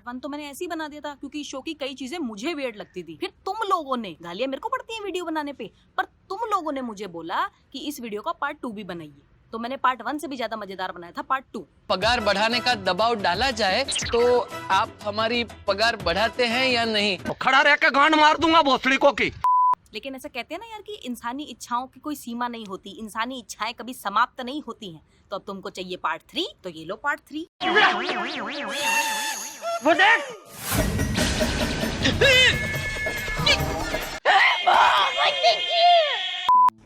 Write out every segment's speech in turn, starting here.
Part 1 तो मैंने ऐसे ही बना दिया था क्योंकि शो की कई चीजें मुझे वियर्ड लगती थी। फिर तुम लोगों ने, गालियां मेरे को पड़ती हैं वीडियो बनाने पे, पर तुम लोगों ने मुझे बोला कि इस वीडियो का पार्ट 2 भी बनाइए, तो मैंने पार्ट 1 से भी ज्यादा मजेदार बनाया था पार्ट 2। पगार बढ़ाने का दबाव डाला जाए तो आप हमारी पगार बढ़ाते हैं या नहीं? तो खड़ा रह के गांड मार दूंगा भोसड़ी को की। लेकिन ऐसा कहते हैं ना यार कि इंसानी इच्छाओं की कोई सीमा नहीं होती, इंसानी इच्छाएं कभी समाप्त नहीं होती हैं। तो अब तुमको चाहिए पार्ट 3, तो ये लो पार्ट 3। वो देख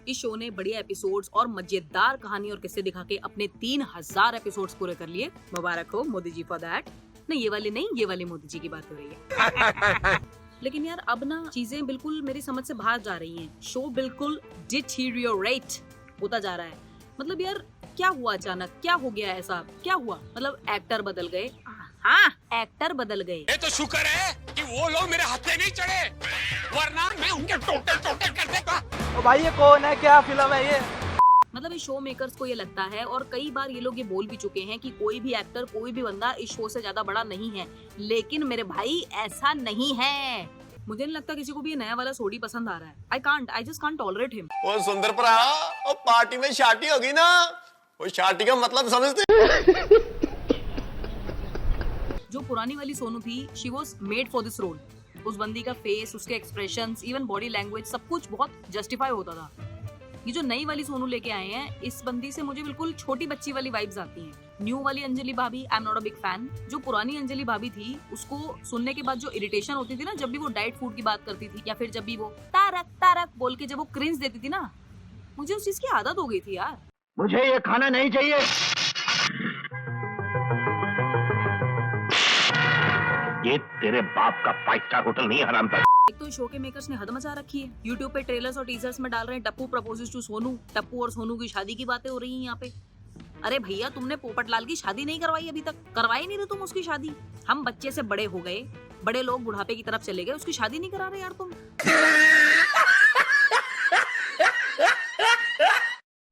इस शो ने बढ़िया एपिसोड्स और मजेदार कहानी और किस्से दिखा के अपने 3000 एपिसोड्स पूरे कर लिए। मुबारक हो मोदी जी फॉर दैट। नहीं ये वाली नहीं, ये वाली मोदी जी की बात हो रही है। लेकिन यार अब ना चीजें बिल्कुल मेरी समझ से बाहर जा रही हैं। शो बिल्कुल डिटीरियोरेट होता जा रहा है। मतलब यार क्या हुआ अचानक, क्या हो गया ऐसा, क्या हुआ? मतलब एक्टर बदल गए, हाँ एक्टर बदल गए। ये तो शुक्र है कि वो लोग मेरे हाथ पे नहीं चढ़े, वरना मैं उनके टोटल कर देता। तो भाई ये कौन है, क्या फिल्म है ये? मतलब इस शो मेकर्स को ये लगता है, और कई बार ये लोग ये बोल भी चुके हैं कि कोई भी एक्टर, कोई भी बंदा इस शो से ज्यादा बड़ा नहीं है। लेकिन मेरे भाई ऐसा नहीं है। मुझे नहीं लगता किसी को भी ये नया वाला सोडी पसंद आ रहा है। I just can't tolerate him. वो सुंदर परा, वो पार्टी में शादी होगी ना, वो शादी का मतलब समझते? जो पुरानी वाली सोनू थी, she was made for this role. उस बंदी का फेस, उसके एक्सप्रेशंस, इवन बॉडी लैंग्वेज, सब कुछ बहुत जस्टिफाई होता था। ये जो नई वाली सोनू लेके आए हैं, इस बंदी से मुझे बिल्कुल छोटी बच्ची वाली वाइब्स आती हैं। न्यू वाली अंजलि भाभी, I am not a big fan. जो पुरानी अंजलि भाभी थी, उसको सुनने के बाद जो इरिटेशन होती थी ना, जब भी वो डाइट फूड की बात करती थी, या फिर जब भी वो तारक तारक बोल के जब वो क्रिंज देती थी ना, मुझे उस चीज की आदत हो गई थी यार। मुझे ये खाना नहीं चाहिए। ये तेरे बाप का 5 स्टार होटल नहीं हरामजादा। एक तो शो के मेकर्स ने हद मचा रखी है। यूट्यूब पे ट्रेलर्स और टीजर्स में डाल रहे हैं टप्पू प्रपोजेस टू सोनू, टप्पू और सोनू की शादी की बातें हो रही हैं यहाँ पे। अरे भैया तुमने पोपटलाल की शादी नहीं करवाई, अभी तक करवाई नहीं रहे तुम उसकी शादी। हम बच्चे से बड़े हो गए, बड़े लोग बुढ़ापे की तरफ चले गए, उसकी शादी नहीं करा रहे यार तुम।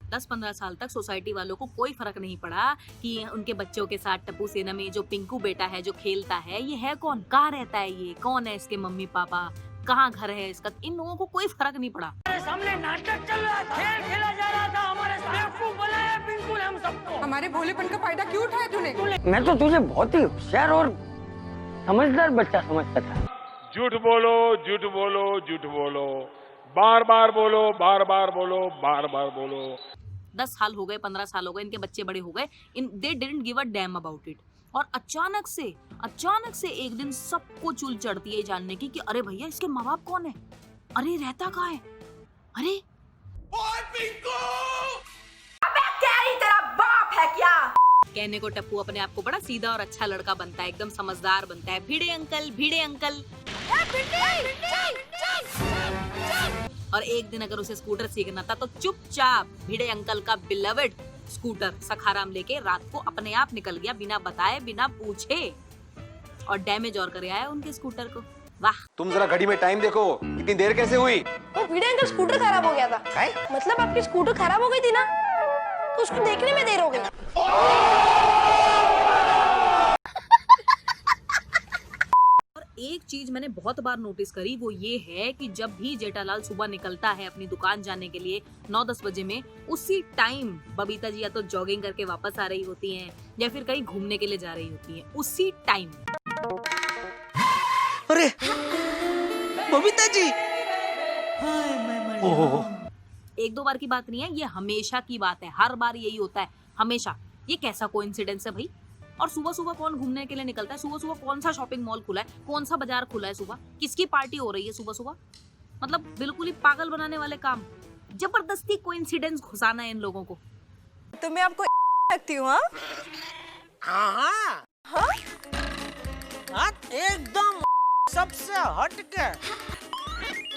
10-15 साल तक सोसाइटी वालों को कोई फर्क नहीं पड़ा कि उनके बच्चों के साथ टप्पू सेना में जो पिंकू बेटा है जो खेलता है, ये है कौन, कहाँ रहता है, ये कौन है, इसके मम्मी पापा कहाँ, घर है इसका, इन लोगों को कोई फर्क नहीं पड़ा। हमारे सामने नाटक चल रहा था, खेल खेला जा रहा था, हमारे बेवकूफ बनाया पिंकू ने हम सबको। हमारे भोलेपन का फायदा क्यों उठाया तूने? मैं तो तुझे बहुत ही होशियार और समझदार बच्चा समझता था। झूठ बोलो, झूठ बोलो, झूठ बोलो, बार बार बोलो, बार बार बोलो, बार बार बोलो। 10 साल हो गए, 15 साल हो गए, इनके बच्चे बड़े हो गए, they didn't give a damn about it. और अचानक से एक दिन सबको चुल चढ़ती है जानने की कि अरे भैया इसके माँ बाप कौन है, अरे रहता कहाँ है, अरे क्या ही तेरा बाप है क्या? कहने को टप्पू अपने आप को बड़ा सीधा और अच्छा लड़का बनता है, एकदम समझदार बनता है। भिड़े अंकल, भिड़े अंकल। और एक दिन अगर उसे स्कूटर सीखना था तो चुपचाप भिड़े अंकल का बिलवड स्कूटर सखाराम लेके रात को अपने आप निकल गया, बिना बताए बिना पूछे, और डैमेज और करे आया उनके स्कूटर को। वाह। तुम जरा घड़ी में टाइम देखो, इतनी देर कैसे हुई? वो भिड़े अंकल स्कूटर खराब हो गया था। मतलब आपकी स्कूटर खराब हो गई थी ना, तो उसको देखने में देर हो गई। एक चीज मैंने बहुत बार नोटिस करी, वो ये है कि जब भी जेठालाल सुबह निकलता है अपनी दुकान जाने के लिए 9-10 बजे में, उसी टाइम बबीता जी या तो जॉगिंग करके वापस आ रही होती हैं या फिर कहीं घूमने के लिए जा रही होती हैं, उसी टाइम। अरे बबीता जी, एक दो बार की बात नहीं है, ये हमेशा की बात है, हर बार यही होता है, हमेशा। ये कैसा कोइंसिडेंस है भाई? और सुबह सुबह कौन घूमने के लिए निकलता है? सुबह सुबह कौन सा शॉपिंग मॉल खुला है, कौन सा बाजार खुला है सुबह, किसकी पार्टी हो रही है सुबह सुबह? मतलब बिल्कुल ही पागल बनाने वाले काम। जबरदस्ती कोइंसिडेंस घुसाना है इन लोगों को। तो मैं आपको लगती हूँ? हाँ एकदम सबसे हट के।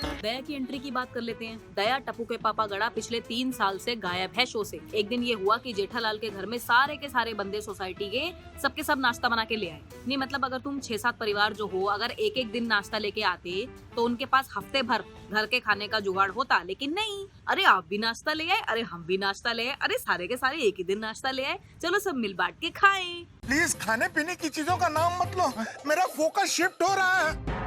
दया की एंट्री की बात कर लेते हैं। दया टप्पू के पापा गड़ा पिछले 3 साल से गायब है शो से। एक दिन ये हुआ कि जेठालाल के घर में सारे के सारे बंदे सोसाइटी के सबके सब नाश्ता बना के ले आए। नहीं मतलब अगर तुम 6-7 परिवार जो हो अगर एक एक दिन नाश्ता लेके आते तो उनके पास हफ्ते भर घर के खाने का जुगाड़ होता, लेकिन नहीं। अरे आप भी नाश्ता ले आए, अरे हम भी नाश्ता ले आए, अरे सारे के सारे एक ही दिन नाश्ता ले आए, चलो सब मिल बांट के खाएं। प्लीज खाने पीने की चीजों का नाम मत लो, मेरा फोकस शिफ्ट हो रहा है।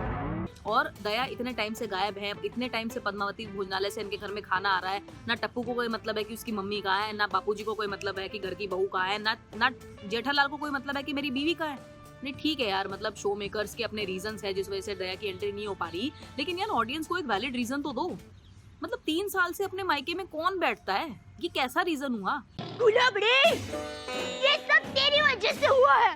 और दया इतने टाइम से गायब है, इतने टाइम से पद्मावती भोजनालय से इनके घर में खाना आ रहा है। ना टप्पू को कोई मतलब है कि उसकी मम्मी कहाँ है, ना बापूजी को कोई मतलब है कि घर की बहू कहाँ है, ना जेठालाल को कोई मतलब है कि मेरी बीवी कहाँ है। नहीं ठीक है यार, मतलब शो मेकर्स के अपने रीजंस है जिस वजह से दया की एंट्री नहीं हो पा रही, लेकिन यार ऑडियंस को एक वैलिड रीजन तो दो। मतलब 3 साल से अपने मायके में कौन बैठता है, ये कैसा रीजन हुआ? गुलाबड़ी, ये सब तेरी वजह से हुआ है।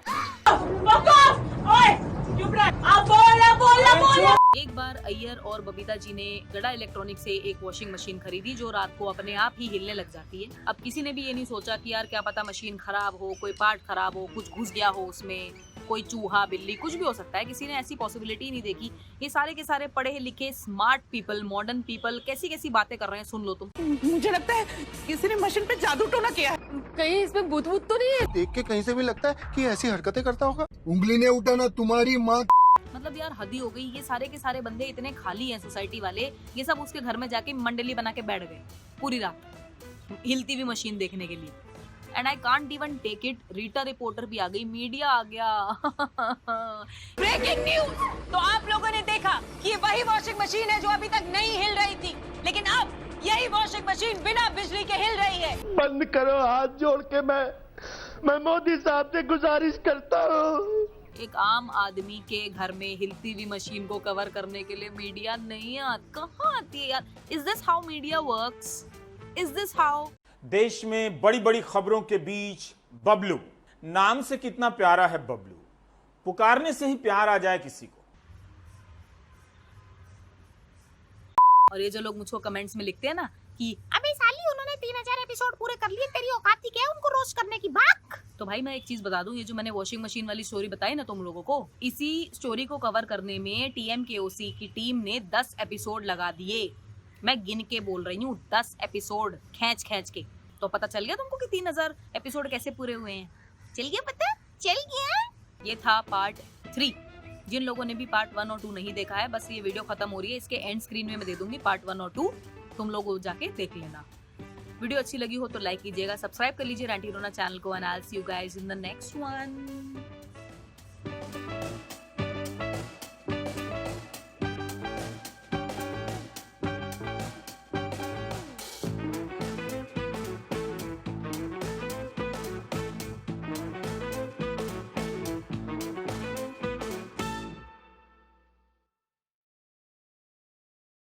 एक बार अय्यर और बबीता जी ने गड़ा इलेक्ट्रॉनिक से एक वॉशिंग मशीन खरीदी जो रात को अपने आप ही हिलने लग जाती है। अब किसी ने भी ये नहीं सोचा कि यार क्या पता मशीन खराब हो, कोई पार्ट खराब हो, कुछ घुस गया हो उसमें, कोई चूहा बिल्ली कुछ भी हो सकता है, किसी ने ऐसी पॉसिबिलिटी नहीं देखी। ये सारे के सारे पढ़े लिखे स्मार्ट पीपल, मॉडर्न पीपल कैसी कैसी बातें कर रहे हैं, सुन लो तुम। मुझे लगता है किसी ने मशीन पे जादू टोना किया है। कहीं इसमें भूत भूत तो नहीं है? देख के कहीं से भी लगता है कि ऐसी हरकतें करता होगा। उंगली ने उठाना तुम्हारी माँ। मतलब यार हद ही हो गई। ये सारे के सारे बंदे इतने खाली हैं सोसाइटी वाले, ये सब उसके घर में जाके मंडली बना के बैठ गए पूरी रात हिलती हुई मशीन देखने के लिए। And I can't even take it, Rita reporter भी आ गई, मीडिया आ गया। Breaking news. तो आप लोगों ने देखा कि ये वही वॉशिंग मशीन है जो अभी तक नहीं हिल रही थी, लेकिन अब यही वॉशिंग मशीन बिना बिजली के हिल रही है। बंद करो, हाथ जोड़ के मैं मोदी साहब से गुजारिश करता हूँ। एक आम आदमी के घर में हिलती हुई मशीन को कवर करने के लिए मीडिया नहीं कहाँ आती है यार? Is this how media works? Is this how? देश में बड़ी बड़ी खबरों के बीच बबलू, नाम से कितना प्यारा है बबलू, पुकारने से ही प्यार आ जाए किसी को। और ये जो लोग मुझको कमेंट्स में लिखते हैं ना कि अबे साली उन्होंने 3000 एपिसोड पूरे कर लिए, तेरी औकात ही क्या है उनको रोस्ट करने की? बात। तो भाई मैं एक चीज बता दूं, ये जो मैंने वॉशिंग मशीन वाली स्टोरी बताई ना तुम लोगों को, इसी स्टोरी को कवर करने में TMKOC की टीम ने 10 एपिसोड लगा दिए। मैं गिन के बोल रही हूँ, 10 एपिसोड खींच के। तो पता चल गया तुमको कि 3000 एपिसोड कैसे पूरे हुए हैं? चल गया पता? चल गया। ये था पार्ट 3। जिन लोगों ने भी पार्ट 1 और 2 नहीं देखा है, बस ये वीडियो खत्म हो रही है, इसके एंड स्क्रीन में मैं दे दूंगी पार्ट 1 और 2, तुम लोग जाके देख लेना। वीडियो अच्छी लगी हो तो लाइक कीजिएगा, सब्सक्राइब कर लीजिए रैंटी रोना चैनल को, and I will see you guys in the next one.